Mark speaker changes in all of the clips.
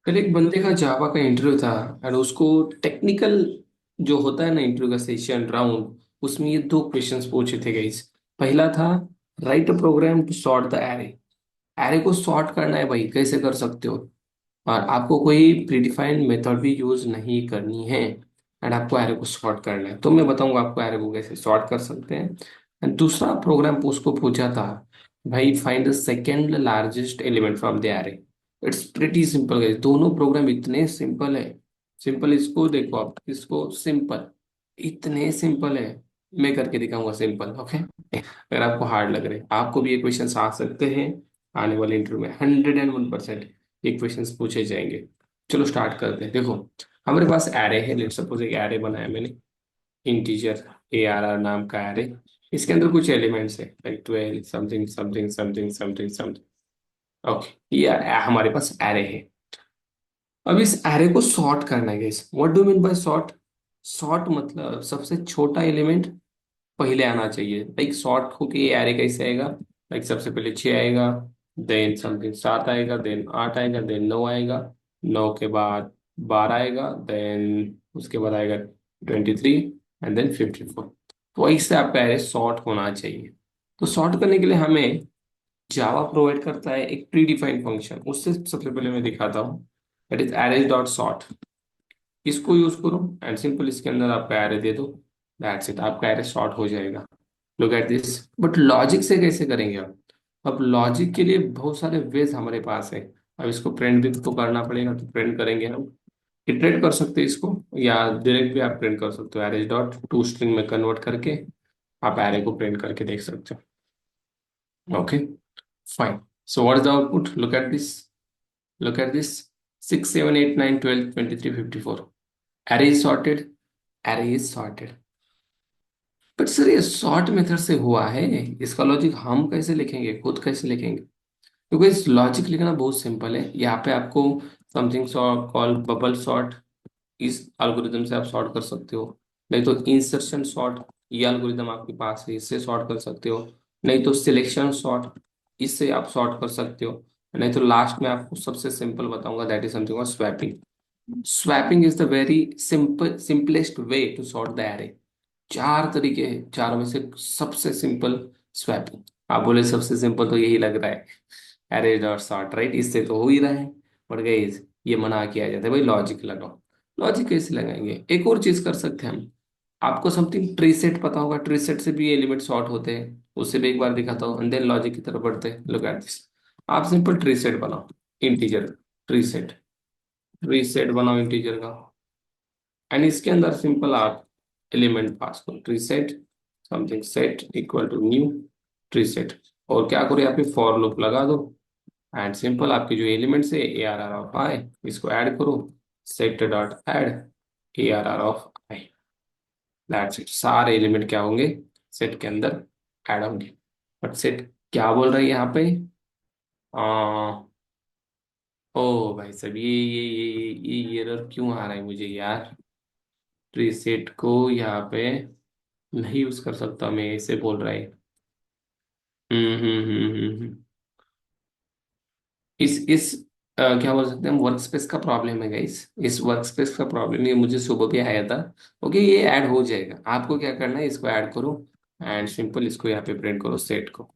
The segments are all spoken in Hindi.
Speaker 1: कल एक बंदे का जावा का इंटरव्यू था और उसको टेक्निकल जो होता है ना इंटरव्यू का सेशन राउंड, उसमें ये दो क्वेश्चंस पूछे थे गाइस। पहला था write a program to sort the array. Array को सॉर्ट करना है भाई, कैसे कर सकते हो? और आपको कोई प्रीडिफाइंड मेथड भी यूज नहीं करनी है एंड आपको एरे को सॉर्ट करना है, तो मैं बताऊंगा आपको एरे को कैसे सॉर्ट कर सकते हैं। एंड दूसरा प्रोग्राम उसको पूछा था, भाई find the second largest element from the array. It's pretty simple guys, दोनों प्रोग्राम इतने सिंपल है। सिंपल, इसको देखो आप, इसको सिंपल, इतने सिंपल है। मैं करके दिखाऊंगा सिंपल, ओके। अगर आपको हार्ड लग रहे हैं, आपको भी ये क्वेश्चन आ सकते हैं। आने वाले इंटरव्यू में 101% ये क्वेश्चंस पूछे जाएंगे। चलो स्टार्ट करते हैं। देखो, हमारे पास एरे है, लेट्स सपोज एक एरे बनाया मैंने, इंटीजर ARR नाम का एरे। इसके अंदर कुछ एलिमेंट्स है like 12 something something something something something. Okay, ये हमारे पास एरे है। अब इस एरे को सॉर्ट करना है guys. What do mean by sort? Sort मतलब सबसे छोटा एलिमेंट पहले आना चाहिए। लाइक सॉर्ट होके ये एरे कैसे आएगा? लाइक सबसे पहले 6 आएगा, देन समथिंग 7 आएगा, देन 8 आएगा, देन 9 आएगा, 9 के बाद 12 आएगा, देन उसके बाद आएगा 23 एंड देन 54। तो ऐसे आपका एरे सॉर्ट होना चाहिए। तो सॉर्ट करने के लिए हमें जावा प्रोवाइड करता है एक प्री डिफाइंड फंक्शन, उससे सबसे पहले मैं दिखाता हूँ। That is arrays dot sort. इसको यूज करो एंड सिंपल इसके अंदर आपका एरे दे दो। दैट्स इट, आपका एरे सॉर्ट हो जाएगा। Look at this. But logic से कैसे करेंगे आप? अब लॉजिक के लिए बहुत सारे वेज हमारे पास है। अब इसको प्रिंट भी तो करना पड़ेगा, तो प्रिंट करेंगे हम। इटरेट कर सकते हैं इसको, या डायरेक्ट भी आप प्रिंट कर सकते हो। एरेज डॉट टू स्ट्रिंग में कन्वर्ट करके आप एरे को प्रिंट करके देख सकते हो। Okay, fine. So what is the output? Look at this, look at this, 6 7 8 9 12 23 54. Array is sorted, array is sorted। But sir ये सॉर्ट मेथड से हुआ है, इसका लॉजिक हम कैसे लिखेंगे, खुद कैसे लिखेंगे? क्योंकि इस लॉजिक लिखना बहुत सिंपल है। यहाँ पे आपको समथिंग कॉल बबल सॉर्ट, इस एल्गोरिदम से आप सॉर्ट कर सकते हो। नहीं तो इंसर्शन सॉर्ट, ये एल्गोरिदम आपके पास है, इससे सॉर्ट कर सकते हो। नहीं तो सिलेक्शन सॉर्ट, इससे आप सॉर्ट कर सकते हो। नहीं तो लास्ट में आपको सबसे सिंपल बताऊंगा, that is something swapping. Swapping is the very simple simplest way to sort the array. चार तरीके हैं, चारों में से सबसे सिंपल स्वैपिंग। आप बोले सबसे सिंपल, तो यही लग रहा है एरे डॉट सॉर्ट, राइट? इससे तो हो ही रहा है। बट गाइस, ये मना किया जाता है भाई, लॉजिक लगाओ। लॉजिक कैसे लगाएंगे? एक और चीज कर सकते हैं हम। आपको समथिंग ट्री सेट पता होगा, ट्री सेट से भी एलिमेंट सॉर्ट होते हैं। उससे भी एक बार दिखाता हूँ एंड देन लॉजिक की तरफ बढ़ते हैं। Look at this. आप सिंपल ट्री सेट बनाओ, integer tree set. Tree set बनाओ इंटीजर का, एंड इसके अंदर सिंपल आप एलिमेंट पास करो। Tree set something set equal to new tree set. और क्या करो, यहाँ पे फॉर लूप लगा दो एंड सिंपल आपके जो एलिमेंट्स है ARR ऑफ आई, इसको ऐड करो। Set dot add ARR of I. That's it, सारे एलिमेंट क्या होंगे सेट के अंदर ऐड होंगे। बट सेट क्या बोल रहा है यहाँ पे? आ, ओ भाई साहब, ये एरर क्यों आ रहा है मुझे यार? ट्री सेट को यहाँ पे नहीं यूज कर सकता मैं, ऐसे बोल रहा है। इस क्या बोल सकते हैं, वर्क स्पेस का प्रॉब्लम है गाइस। इस वर्क स्पेस का प्रॉब्लम, ये मुझे सुबह भी आया था। ओके, ये ऐड हो जाएगा। आपको क्या करना है, इसको ऐड करो एंड सिंपल इसको यहाँ पे प्रिंट करो सेट को।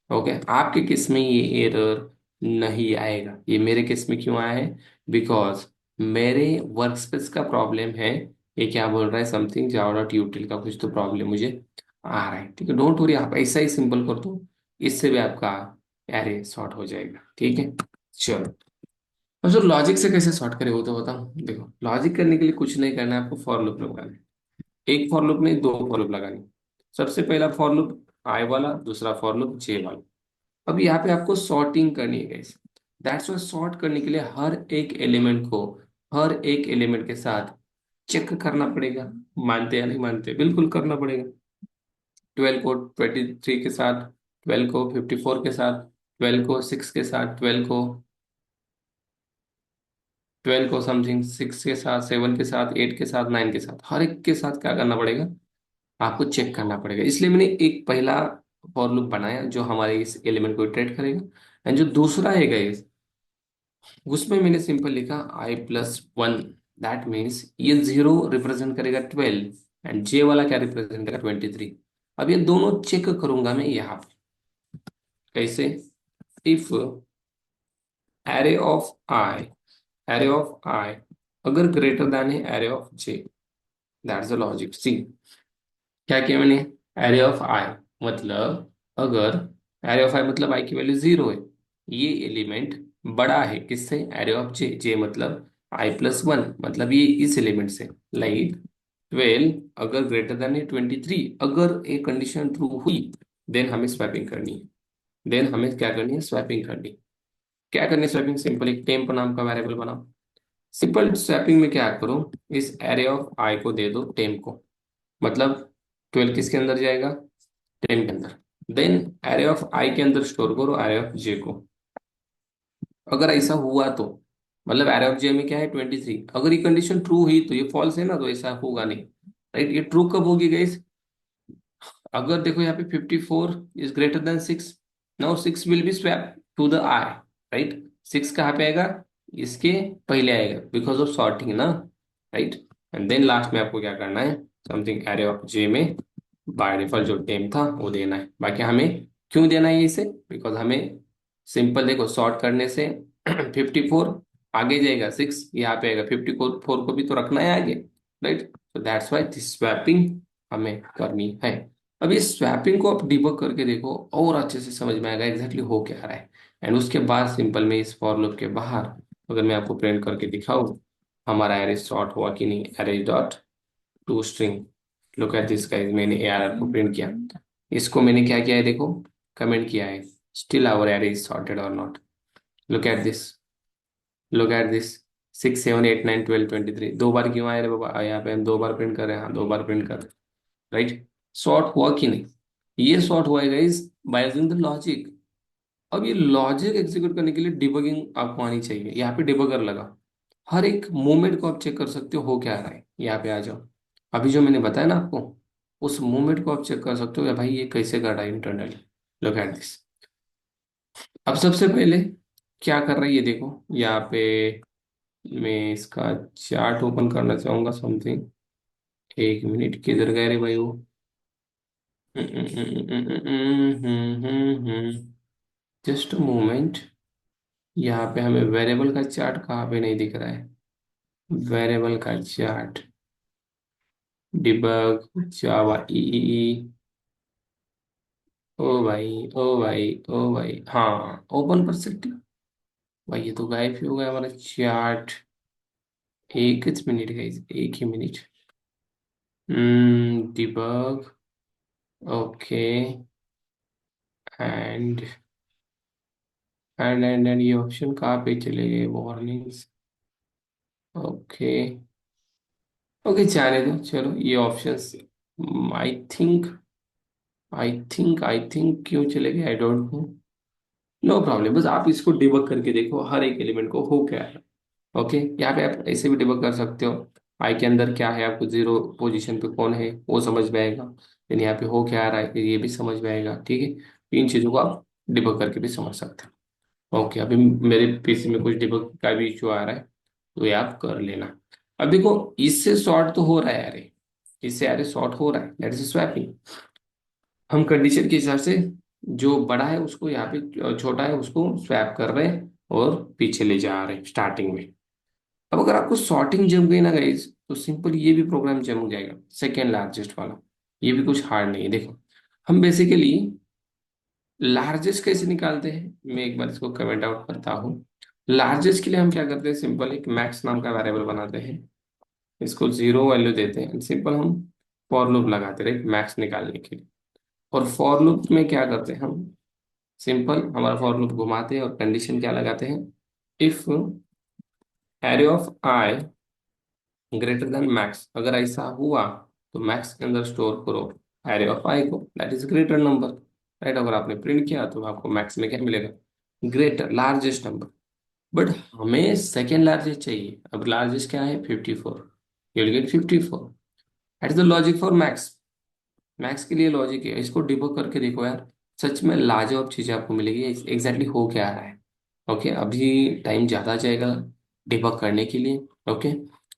Speaker 1: ओके, आपके केस में ये एरर नहीं आएगा। ये मेरे केस में क्यों आया है? बिकॉज मेरे वर्क स्पेस का प्रॉब्लम है। ये क्या बोल रहा है, समथिंग जावा डॉट यूटिल का कुछ तो प्रॉब्लम मुझे आ रहा है। ठीक है, डोंट वरी, आप ऐसा ही सिंपल कर दो, इससे भी आपका एरे सॉर्ट हो जाएगा। ठीक है, चलो। अब जो लॉजिक से कैसे सॉर्ट करें वो तो बताओ। देखो, लॉजिक करने के लिए कुछ नहीं करना है, आपको फॉर लूप लगाना है। एक फॉर लूप नहीं, दो फॉर लूप लगानी। सबसे पहला फॉर लूप आई वाला, दूसरा फॉर लूप जे वाला। अब यहाँ पे आपको सॉर्टिंग करनी है गाइस। दैट्स वाई सॉर्ट करने के लिए हर एक एलिमेंट के साथ चेक करना पड़ेगा। मानते या नहीं मानते? बिल्कुल करना पड़ेगा। 12 को 23 के साथ, 12 को 54 के साथ, 12 को 6 के साथ, 12 को समथिंग 6 के साथ, 7 के साथ, 8 के साथ, 9 के साथ, हर एक के साथ क्या करना पड़ेगा, आपको चेक करना पड़ेगा। इसलिए मैंने एक पहला फॉर लूप बनाया जो हमारे इस एलिमेंट को इटरेट करेगा। एंड जो दूसरा है गाइस, उसमें मैंने सिंपल लिखा i+1। दैट मीन्स ये 0 रिप्रेजेंट करेगा 12 एंड जे वाला क्या रिप्रेजेंट करेगा 23। अब ये दोनों चेक करूंगा मैं यहाँ पे। कैसे? If array of i array of i अगर ग्रेटर देन है array of j, that's the logic. See क्या किया मैंने? array of i मतलब अगर array of i मतलब i की वैल्यू 0 है, ये एलिमेंट बड़ा है किससे? array of j। j मतलब i+1 मतलब ये इस एलिमेंट से। लाइक 12 अगर ग्रेटर देन है 23, अगर ये कंडीशन ट्रू हुई देन हमें स्वैपिंग करनी है। देन हमें क्या करनी है? स्वैपिंग करनी है। क्या करनी है स्वैपिंग? सिंपल एक टेम्प नाम का वेरिएबल बनाओ। सिंपल स्वैपिंग में क्या करो, इस एरे ऑफ आई को दे दो टेम्प को। मतलब 12 किसके अंदर जाएगा? टेम्प के अंदर। देन एरे ऑफ आई के अंदर स्टोर करो एरे ऑफ जे को। अगर ऐसा हुआ तो मतलब एरे ऑफ जे में क्या है? 23। अगर ये कंडीशन ट्रू हुई तो ये फॉल्स है ना, तो ऐसा होगा नहीं। राइट? ये ट्रू कब होगी गाइस? अगर देखो यहाँ पे 54 is greater than 6, now 6 will be swap to the I. Right? 6 कहाँ पे आएगा? इसके पहले आएगा बिकॉज ऑफ सॉर्टिंग ना। राइट? एंड देन लास्ट में आपको क्या करना है? समथिंग एरे ऑफ जे में बाय डिफॉल्ट जो टेम था वो देना है। बाकी हमें क्यों देना है इसे? बिकॉज हमें सिंपल देखो सॉर्ट करने से 54 आगे जाएगा, 6 यहाँ पे आएगा, 54 को भी तो रखना है आगे। राइट? तो दैट्स वाई दिस स्वैपिंग हमें करनी है। अब इस स्वैपिंग को आप डिबग करके देखो और अच्छे से समझ में आएगा एग्जैक्टली हो क्या रहा है। एंड उसके बाद सिंपल में इस फॉर लूप के बाहर अगर मैं आपको प्रिंट करके दिखाऊं हमारा एरे सॉर्ट हुआ कि नहीं, array dot to string. Look at this guys, मैंने एआरआर को प्रिंट किया। इसको मैंने क्या किया है देखो, कमेंट किया है, still our array is sorted और not. Look at this, look at this, 6 7 8 9 12 23। दो बार क्यों आए रे बाबा? यहाँ पे हम दो बार प्रिंट कर रहे हैं, हाँ दो बार प्रिंट कर रहे हैं। राइट? सॉर्ट हुआ कि नहीं? ये सॉर्ट हुआ है guys by using the logic. अब ये लॉजिक एग्जीक्यूट करने के लिए डिबगिंग आपको आनी चाहिए। यहाँ पे डिबगर लगा, हर एक मोमेंट को आप चेक कर सकते हो क्या रहा है। यहाँ पे आ जाओ, अभी जो मैंने बताया ना आपको, उस मोमेंट को आप चेक कर सकते हो या भाई ये कैसे कर रहा है इंटरनली। Look at this. अब सबसे पहले क्या कर रहा है ये देखो। यहाँ पे मैं इसका चार्ट ओपन करना चाहूंगा समथिंग। एक मिनट, किधर गए रे भाई वो? Just moment. यहाँ पे हमें वेरिएबल का चार्ट कहाँ पे नहीं दिख रहा है? वेरिएबल का चार्ट, डिबग जावा ई। ओ भाई, ओ भाई, ओ भाई, हाँ ओपन कर सकते। भाई ये तो गायब ही हो गया हमारा चार्ट। एक मिनट गाइस, एक ही minute. Debug, okay. And and ये ऑप्शन कहाँ पे चले गए? Warnings, okay. ओके जाने दो, चलो ये options. I think I think क्यों चले गए I don't know. No problem, बस आप इसको डिबग करके देखो हर एक एलिमेंट को हो क्या है। ओके, यहाँ पे आप ऐसे भी डिबग कर सकते हो। आई के अंदर क्या है आपको 0 पोजीशन पे कौन है वो समझ में आएगा। देन यहाँ पे हो क्या आ रहा है ये भी समझ में आएगा। ठीक है, इन चीज़ों को आप डिबग करके भी समझ सकते हो। ओके, अभी मेरे पीसी में कुछ डिबग का भी इशू आ रहा है तो ये आप कर लेना। अब देखो इससे सॉर्ट तो हो रहा है अरे, इससे अरे सॉर्ट हो रहा है, दैट इज स्वैपिंग। हम कंडीशन के हिसाब से जो बड़ा है उसको यहाँ पे, छोटा है उसको स्वैप कर रहे हैं और पीछे ले जा रहे हैं स्टार्टिंग में। अब अगर आपको सॉर्टिंग जम गई ना गाइस तो सिंपल ये भी प्रोग्राम जम जाएगा, सेकेंड लार्जेस्ट वाला। ये भी कुछ हार्ड नहीं है। देखो हम बेसिकली लार्जेस्ट कैसे निकालते हैं, मैं एक बार इसको कमेंट आउट करता हूँ। लार्जेस्ट के लिए हम क्या करते हैं, सिंपल एक मैक्स नाम का वेरिएबल बनाते हैं, इसको 0 वैल्यू देते हैं, सिंपल हम फॉर लूप लगाते हैं मैक्स निकालने के लिए। और फॉर लूप में क्या करते हैं हम, सिंपल हमारा फॉर लूप घुमाते हैं और कंडीशन क्या लगाते हैं, if array of I greater then max. अगर ऐसा हुआ तो मैक्स के अंदर स्टोर करो एरे ऑफ आई को, that is greater number. Right? अगर आपने प्रिंट किया तो आपको मैक्स में क्या मिलेगा? Greater, largest number. बट हमें सेकेंड लार्जेस्ट चाहिए। अब लार्जेस्ट क्या है? 54। You will get 54। That is the logic for max. Max के लिए लॉजिक है, इसको डिबग करके देखो यार, सच में लाजवाब चीजें आपको मिलेगी। एग्जैक्टली हो क्या रहा है। ओके, अभी टाइम ज़्यादा जाएगा डिबग करने के लिए। ओके,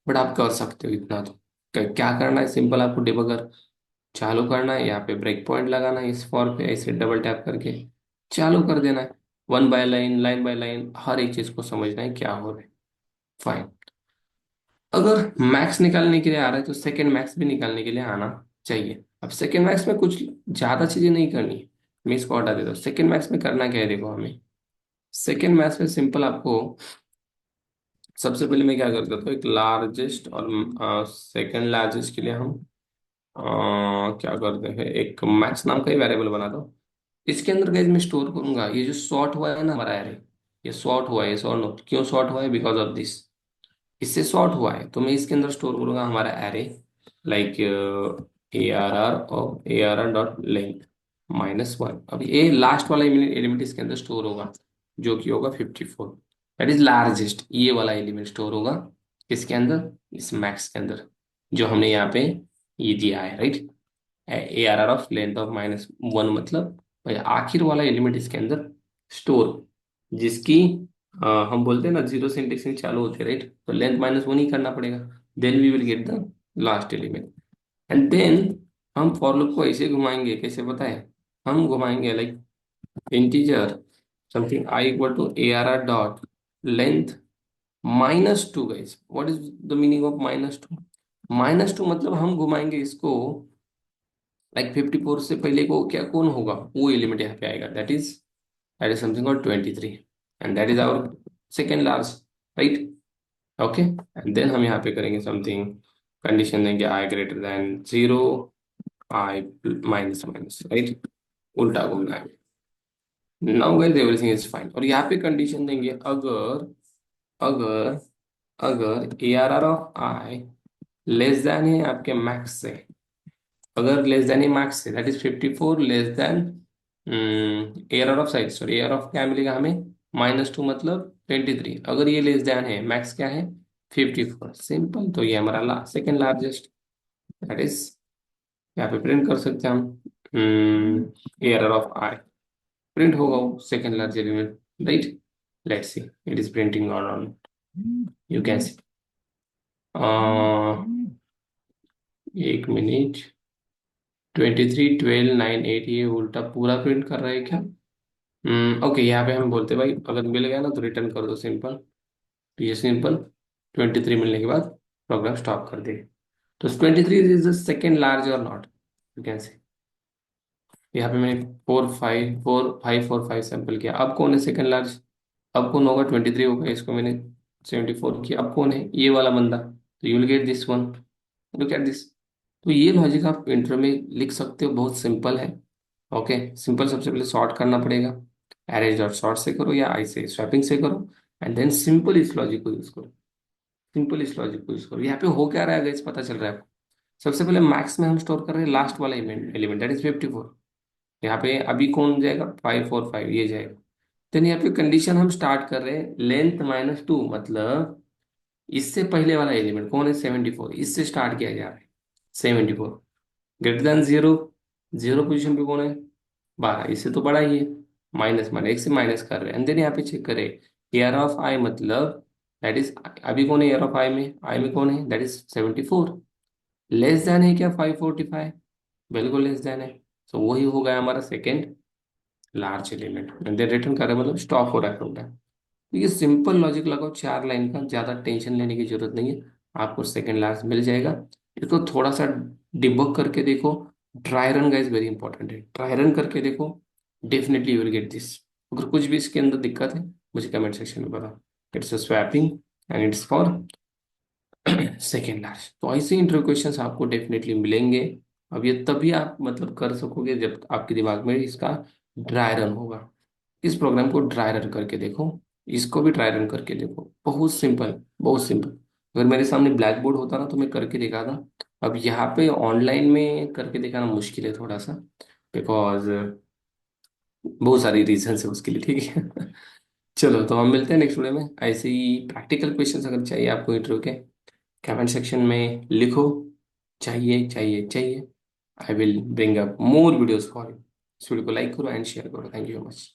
Speaker 1: बट आप कर सकते हो इतना तो। क्या करना है, सिंपल आपको डिबगर चालू करना है, यहाँ पे ब्रेक पॉइंट लगाना है, इस फॉर पे ऐसे डबल टैप करके चालू कर देना है। One by line, line by line, हर एक चीज़ को समझना है क्या हो रहा है। फाइन। अगर मैक्स निकालने के लिए आ रहा है तो सेकेंड मैक्स भी निकालने के लिए आना चाहिए। अब सेकेंड मैक्स में कुछ ज़्यादा चीज़ें नहीं करनी है, मैं इसको हटा देता हूँ। सेकेंड मैक्स में करना क्या है, देखो हमें सेकेंड मैक्स में सिंपल आपको सबसे पहले मैं क्या करता था, एक लार्जेस्ट और सेकेंड लार्जेस्ट के लिए हम क्या करते हैं, एक मैक्स नाम का ही वेरिएबल बना दो। इसके अंदर गाइस मैं स्टोर करूंगा ये जो सॉर्ट हुआ है ना हमारा एरे, ये सॉर्ट हुआ है, ये सॉर्ट नो क्यों सॉर्ट हुआ है, बिकॉज ऑफ दिस, इससे सॉर्ट हुआ है, तो मैं इसके अंदर स्टोर करूंगा हमारा एरे, लाइक ARR और ARR डॉट लेंथ -1। अब ये लास्ट वाला एलिमेंट इसके अंदर स्टोर होगा, जो कि होगा 54। दैट इज लार्जेस्ट, ये वाला एलिमेंट स्टोर होगा किसके अंदर, इस मैक्स के अंदर, जो हमने यहाँ पे ये दिया है, right. ARR of length of -1 मतलब भाई आखिर वाला एलिमेंट इसके अंदर स्टोर, जिसकी हम बोलते हैं ना जीरो से इंडेक्सिंग चालू होती है, राइट। तो लेंथ -1 ही करना पड़ेगा, then we will get the last element. And then हम फॉर लूप को ऐसे घुमाएंगे, कैसे पता है, हम घुमाएंगे like integer something I equal to ARR dot length -2। Guys what is the meaning of -2? -2 मतलब हम घुमाएंगे इसको लाइक 54 से पहले को क्या कौन होगा, वो एलिमेंट यहाँ पे आएगा, दैट इज समथिंग और 23, and that is our second large, right. Okay, and then हम यहाँ पे करेंगे समथिंग, कंडीशन देंगे I greater than 0, I minus minus, right, उल्टा घूमना है। Now guys everything is fine, और यहाँ पे कंडीशन देंगे अगर अगर अगर ARR of I less than है आपके मैक्स से, अगर लेस देन ही मार्क्स से that is 54 less than error of side, sorry error of क्या मिलेगा हमें, -2 मतलब 23, अगर ये लेस देन है, मैक्स क्या है 54, सिंपल। तो ये हमारा सेकेंड लार्जेस्ट, दैट इज यहाँ पे प्रिंट कर सकते हैं हम, एरर ऑफ आई प्रिंट होगा वो second large element, right. Let's see it is printing on, you can see, एक मिनट, 23 12 9 8, ये उल्टा पूरा प्रिंट कर रहा है क्या? ओके, यहाँ पे हम बोलते भाई अगर मिल गया ना तो रिटर्न कर दो, सिंपल। तो ये सिंपल 23 मिलने के बाद प्रोग्राम स्टॉप कर दे। तो 23 इज द सेकेंड लार्ज और नॉट, यू कैन से। यहाँ पे मैंने 4 5 4 5 4 5 सैंपल किया, अब कौन है सेकेंड लार्ज, अब कौन होगा, 23 होगा, इसको मैंने 74 किया, अब कौन है ये वाला बंदा, तो you will get this one, look at this. तो ये लॉजिक आप इंटर में लिख सकते हो, बहुत सिंपल है। ओके, सिंपल, सबसे पहले सॉर्ट करना पड़ेगा, अरेंज डॉट सॉर्ट से करो या आई से स्वैपिंग से करो, एंड देन सिंपल इस लॉजिक को यूज करो, सिंपल इस लॉजिक को यूज करो। यहाँ पे हो क्या रहा है guys, पता चल रहा है आपको। सबसे पहले मैक्स में हम स्टोर कर रहे हैं लास्ट वाला एलिमेंट दैट इज 54, यहाँ पे अभी कौन जाएगा 5 4 5, ये जाएगा। देन यहाँ पे कंडीशन हम स्टार्ट कर रहे हैं लेंथ -2 मतलब इससे पहले वाला एलिमेंट कौन है 74, इससे स्टार्ट किया जा रहा है 74 ग्रेटर देन 0, 0 पोजिशन पे कौन है 12, इससे तो बड़ा ही है, माइनस माइनस एक से माइनस कर रहे हैं। एंड देन यहाँ पे चेक करें एयर ऑफ आई मतलब दैट इज, अभी कौन है एयर ऑफ आई में कौन है दैट इज 74, लेस देन है क्या 545, बिल्कुल लेस देन है। तो वही हो गया हमारा second large element, and then return कर रहे हैं मतलब स्टॉप हो रहा है प्रोग्राम। तो ये सिंपल लॉजिक लगाओ 4 लाइन का, ज़्यादा टेंशन लेने की जरूरत नहीं है, आपको सेकेंड लास्ट मिल जाएगा। इसको थोड़ा सा डिबग करके देखो, try run guys very important है, ट्राई रन करके देखो, definitely you will get this. अगर कुछ भी इसके अंदर दिक्कत है मुझे कमेंट सेक्शन में बताओ। It's a swapping and it's for second last. तो ऐसे इंटरव्यू क्वेश्चंस आपको डेफिनेटली मिलेंगे। अब ये तभी आप मतलब कर सकोगे जब आपके दिमाग में इसका ड्राई रन होगा। इस प्रोग्राम को ड्राई रन करके देखो, इसको भी ड्राई रन करके देखो, बहुत सिंपल, बहुत सिंपल। अगर मेरे सामने ब्लैक बोर्ड होता ना तो मैं करके दिखाता, अब यहाँ पे ऑनलाइन में करके दिखाना मुश्किल है थोड़ा सा, बिकॉज बहुत सारी रीजन है उसके लिए, ठीक है। चलो तो हम मिलते हैं नेक्स्ट वीडियो में, ऐसे ही प्रैक्टिकल क्वेश्चन अगर चाहिए आपको इंटरव्यू के, कमेंट सेक्शन में लिखो, चाहिए चाहिए चाहिए, I will bring up more videos for you. इस वीडियो को लाइक करो एंड शेयर करो, थैंक यू सो मच।